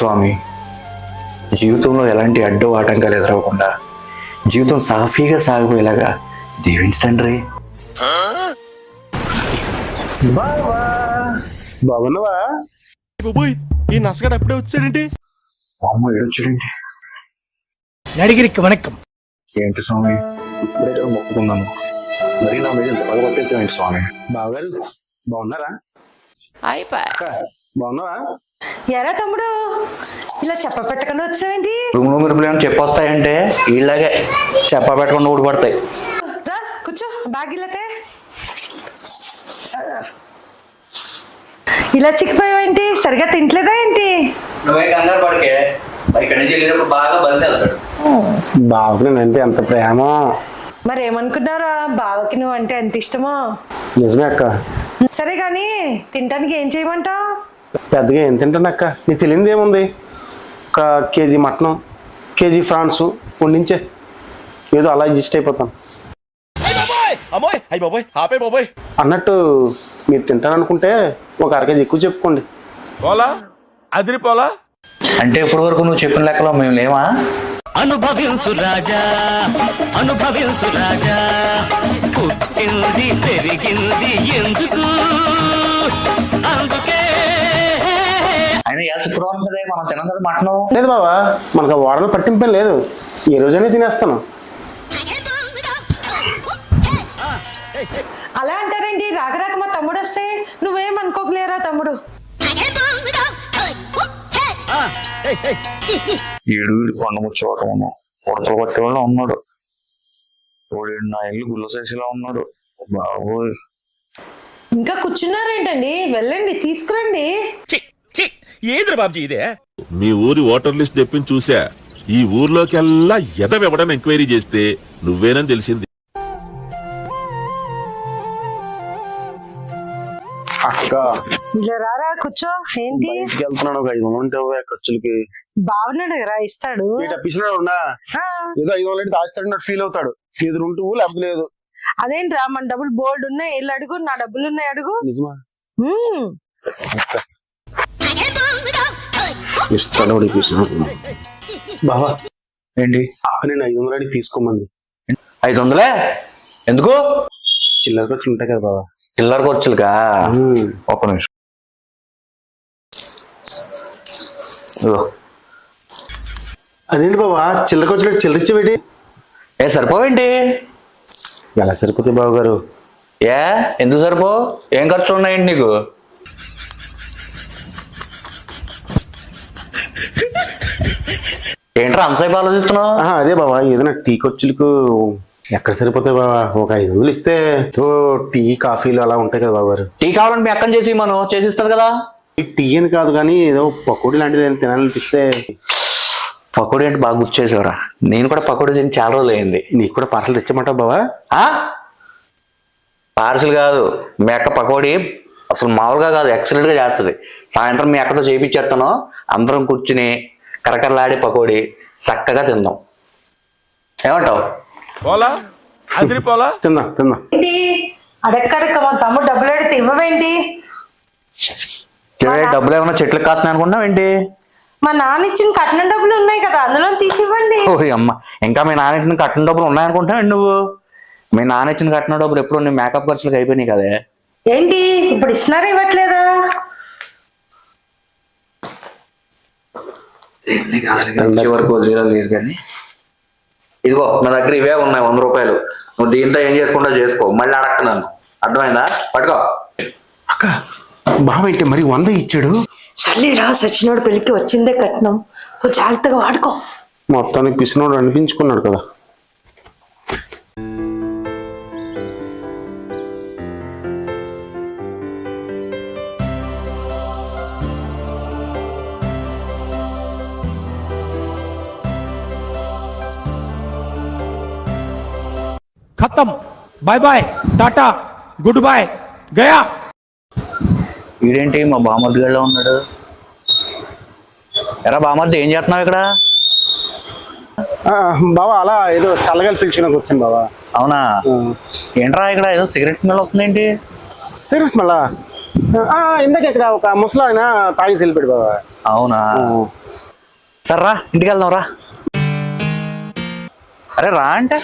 స్వామి, జీవితంలో ఎలాంటి అడ్డు ఆటంకాలు ఎదురవకుండా జీవితం సాఫీగా సాగిపోయేలాగా దీవించు తండ్రి. బాగున్నావా? ఈ నసగాడు అప్పుడే వచ్చాడేంటి? అమ్మ ఏడొచ్చాడండి. నడిగిరికి వణకం. ఏంటి స్వామి, ఇప్పుడే కదా మొక్కుకున్నాను, మరి నా మీద ఎంత బాగా పట్టేసామేంటి స్వామి? బావగారు బాగున్నారా? అక్క, బాగున్నావా? ఎరా తమ్ముడు, ఇలా చెప్ప పెట్టకుండా వచ్చావేంటి? రూమ్ మీరు ఏమైనా చెప్పొస్తాయంటే వీళ్ళగే చెప్ప పెట్టకుండా ఊడిపడతాయి. రా కూర్చో, బ్యాగ్ ఇలాతే. ఇలా చిక్కిపోయావేంటి? సరిగా తింటలేదా ఏంటి? నువ్వే కంగారు పడికే, ఇక్కడి నుంచి వెళ్ళినప్పుడు బాగా బలిసి వెళ్తాడు. బావకి నేనంటే ఎంత ప్రేమ. మరి ఏమనుకున్నారా, బావకి నువ్వు అంటే ఎంత ఇష్టమో? నిజమే అక్క. సరే గాని తినడానికి ఏం చేయమంటావు? పెద్దగా ఏం తింటాను అక్క, నీకు తెలియదు ఏముంది, ఒక కేజీ మటన్, కేజీ ఫ్రాన్స్ వండించే, ఏదో అలా అడ్జస్ట్ అయిపోతాను. అన్నట్టు మీరు తింటారనుకుంటే ఒక అర కేజీ ఎక్కువ చెప్పుకోండి. పోలా అదిరిపోలా. అంటే ఇప్పటి వరకు నువ్వు చెప్పిన లెక్కలో మేము లేవా? అనుభవించు రాజా, అనుభవించు రాజా, పుట్టింది పెరిగింది ఎందుకు, అందుకే. ఆయన ఎలా శుక్రవారం కదా మనం తినం కదా మటను. లేదు బావా, మనకు వాడలు పట్టింపేం లేదు, ఏ రోజైనా తినేస్తాను. అలా అంటారేంటి? రాక రాక మా తమ్ముడు వస్తే నువ్వేం అనుకోకలేరా తమ్ముడు? ఏడు కొండ ముచ్చోటం ఉడతలు పట్టేవాళ్ళు ఉన్నాడు, నా ఇల్లు గుల్ల సైజులో ఉన్నాడు బాబోయ్. ఇంకా కూర్చున్నారేంటండి? వెళ్ళండి, తీసుకురండి. ఏద్ర బాబ్జీ ఇదే? మీ ఊరి ఓటర్ లిస్ట్ తెప్పించి చూసా, ఈ ఊర్లోకెల్లా ఎదవెవడని ఎంక్వైరీ చేస్తే నువ్వేనని తెలిసింది. అక్క ఇలా రారా కూర్చో. ఏంటి బయటికి వెళ్తున్నాను, ఒక 500 ఉంటే ఖర్చులకి. బాగున్నాడు కదా, ఇస్తాడు. ఏదో 500 దాస్తాడు ఫీల్ అవుతాడు, ఎదురుంటూ లేకపోతే లేదు. అదేంట్రా, మన డబ్బులు బోల్డ్ ఉన్నాయి, వెళ్ళి అడుగు. నా డబ్బులు ఉన్నాయి, అడుగు. నిజమా? ఇస్తాడు బావా ఏంటి? నేను 500 తీసుకోమంది. 500 ఎందుకు? చిల్లర ఖర్చులు ఉంటాయి కదా బావా. చిల్లర ఖర్చులుగా? ఒక్క నిమిషం. అదేంటి బావా, చిల్లర ఖర్చులు చిల్లరిచ్చేవేటి? ఏ సరిపోవేంటి? ఎలా సరిపోతాయి బావ గారు? ఏ ఎందుకు సరిపో? ఏం ఖర్చులు ఉన్నాయండి నీకు? ఏంట్రా అంతసేపు ఆలోచిస్తున్నావు? అదే బావా, ఏదైనా టీ ఖర్చులకు ఎక్కడ సరిపోతాయి బావా? ఒక 500 ఇస్తే టీ కాఫీలు అలా ఉంటాయి కదా బాబు గారు. టీ కావాలని మీ అక్కని చేసి మనం చేసిస్తుంది కదా. టీ అని కాదు కానీ ఏదో పకోడీ లాంటిది ఏమైనా తినాలనిపిస్తే. పకోడీ అంటే బాగా గుర్తు చేసేవరా, నేను కూడా పకోడీ తిని చాలా రోజులు అయింది. నీకు కూడా పార్సల్ తెచ్చమంటావు బావా? పార్సల్ కాదు, మీ అక్క పకోడీ అసలు మామూలుగా కాదు, ఎక్సలెంట్ గా చేస్తుంది. సాయంత్రం మీ అక్కతో చేయించేస్తాను, అందరం కూర్చుని కరకరలాడే పకోడీ చక్కగా తిందాం. ఏమంటావు? పోలా అదిరిపోలా. తిందా తిందా. ఏంటి అడక్కడక్క మా తమ్ముడు డబ్బులు అడిగితే ఇవ్వవేంటి? డబ్బులు ఏమన్నా చెట్లకు కాస్తున్నాయి అనుకుంటున్నావు ఏంటి? మా నాన్న ఇచ్చిన కట్నం డబ్బులు ఉన్నాయి కదా, అందులో తీసి ఇవ్వండి. ఓ అమ్మ, ఇంకా మీ నాన్న ఇచ్చిన కట్టిన డబ్బులు ఉన్నాయనుకుంటున్నావు నువ్వు? మీ నాన్న ఇచ్చిన కట్టిన డబ్బులు ఎప్పుడు నీ మేకప్ ఖర్చులకు అయిపోయినాయి కదే. ఏంటి ఇప్పుడు ఇస్తున్నారా, ఇవ్వట్లేదా? వరకు లేదు కానీ ఇదిగో నా దగ్గర ఇవే ఉన్నాయి 100 రూపాయలు. నువ్వు దీంతో ఏం చేసుకుంటా చేసుకో, మళ్ళీ అడగన్నాను, అర్థమైందా? పట్టుకో. అక్క బావ ఏంటి మరి 100 ఇచ్చాడు? సర్లేరా, సచినోడు పెళ్లికి వచ్చిందే కట్నం, జాగ్రత్తగా వాడుకో. మొత్తానికి పిసినోడు అనిపించుకున్నాడు కదా. खत्म, bye bye, tata, good bye, गया. వీడేంటి మా బామర్ది గడిలో ఉన్నాడు? ఎరా బామర్ది, ఏం చేస్తున్నావు ఇక్కడ? బావా అలా ఏదో చల్లగా పిలిచినాకు వచ్చాను బావా. అవునా? ఏంట్రా ఇక్కడ ఏదో సిగరెట్ స్మెల్ వస్తుంది ఏంటి? Cigarette smell? ఇందాక ఇక్కడ ఒక ముసలి ఆయన తాగేసి వెళ్ళిపోయాడు బాబా. అవునా సరే రా ఇంటికి వెళ్దాం రా. అరే రా అంటే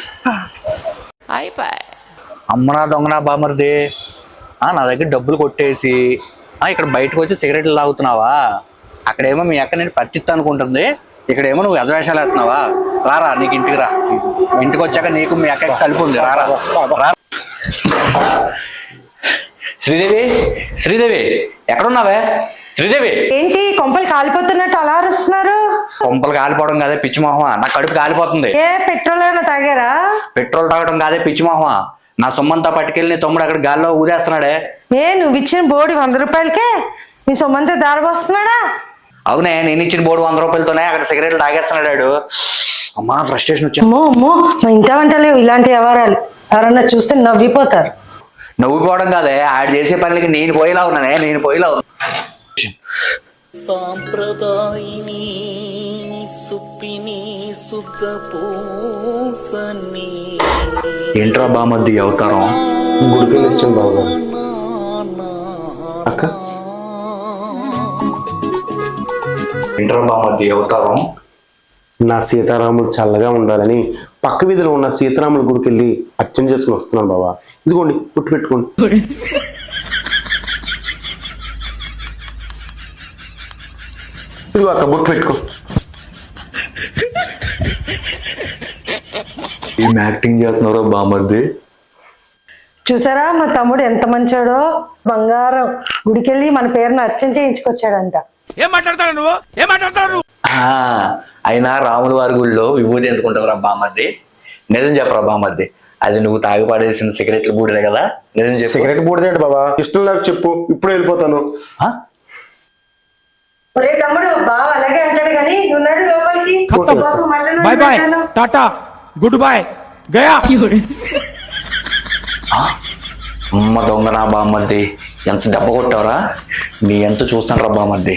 అమ్మనా దొంగనా బామర్ది, నా దగ్గర డబ్బులు కొట్టేసి ఇక్కడ బయటకు వచ్చి సిగరెట్లు తాగుతున్నావా? అక్కడేమో మీ అక్క నేను పచ్చిత్తా అనుకుంటుంది, ఇక్కడేమో నువ్వు ఎదవేషాలు వేస్తున్నావా? రారా నీకు ఇంటికి రా, ఇంటికి వచ్చాక నీకు మీ అక్క కలిపి ఉంది. రారా రా. శ్రీదేవి శ్రీదేవి ఎక్కడున్నావే? శ్రీదేవి ఏంటి కొంపలు కాలిపోతున్నట్టు అలా అరుస్తున్నారు? కొంపలు కాలిపోవడం కాదే పిచ్చి మొహమా, నా కడుపు కాలిపోతుంది. ఏ పెట్రోల్ ఏమైనా తాగారా? పెట్రోల్ తాగడం కాదే పిచ్చి మొహమా, నా సొమ్మంతా పట్టుకెళ్ళి నీ తమ్ముడు అక్కడ గాల్లో ఊదేస్తున్నాడే. నువ్వు ఇచ్చిన బోడి 100 రూపాయలకే నీ సొమ్మంతా దారబోస్తున్నాడా? అవునే, నేను ఇచ్చిన బోర్డు 100 రూపాయలతోనే అక్కడ సిగరెట్లు తాగేస్తున్నాడు. అమ్మా ఫ్రస్ట్రేషన్ వచ్చా. అమ్మో అమ్మో, మా ఇంట వంటలేవు ఇలాంటి వ్యవహారాలు. ఎవరన్నా చూస్తే నవ్విపోతారు. నవ్వుకోవడం కాదే, ఆడు చేసే పనులకి నేను పోయేలా ఉన్నానే, నేను పోయేలా ఉన్నా. సాంప్రదాయిని సుప్పిని సుఖపూసని ఏంట్రా బామర్ది అవతారం? గుడికి వెళ్ళి వచ్చాను బాబు. అక్క ఏంట్రా బామర్ది అవతారం? నా సీతారాములు చల్లగా ఉండాలని పక్క వీధిలో ఉన్న సీతారాముల గుడికి వెళ్ళి అర్చన చేసుకుని వస్తున్నాను బాబా. ఇదిగోండి పుట్టు పెట్టుకోండి. ఇదిగో అక్క బొట్టు పెట్టుకో. ఏం యాక్టింగ్ చేస్తున్నారో బామర్ది. చూసారా మా తమ్ముడు ఎంత మంచోడో, బంగారం గుడికెళ్ళి మన పేరును అర్చన చేయించుకొచ్చాడంట. ఏం మాట్లాడతాడు నువ్వు? ఏం మాట్లాడతాడు నువ్వు? అయినా రాముల వారి గుళ్ళో విభూతి ఎందుకుంటావురా బామర్ది? నిజం చెప్పరా బామర్ది, అది నువ్వు తాగి పడేసిన సిగరెట్లు బూడిదే కదా? నిజం చెప్పు. సిగరెట్ బూడిదేంటి బాబా, ఇష్టం లేక చెప్పు, ఇప్పుడే వెళ్ళిపోతాను. ఒరే తమ్ముడు, బావ అలాగే అంటాడు కానీ ఉన్నాడు లోపలికి. ఖతం. కోసం మళ్ళీ bye bye tata good bye గయా. అమ్మ దొంగ నా బామర్ది, ఎంత దెబ్బ కొట్టావరా? నీ ఎంత చూస్తాను రా బామర్ది.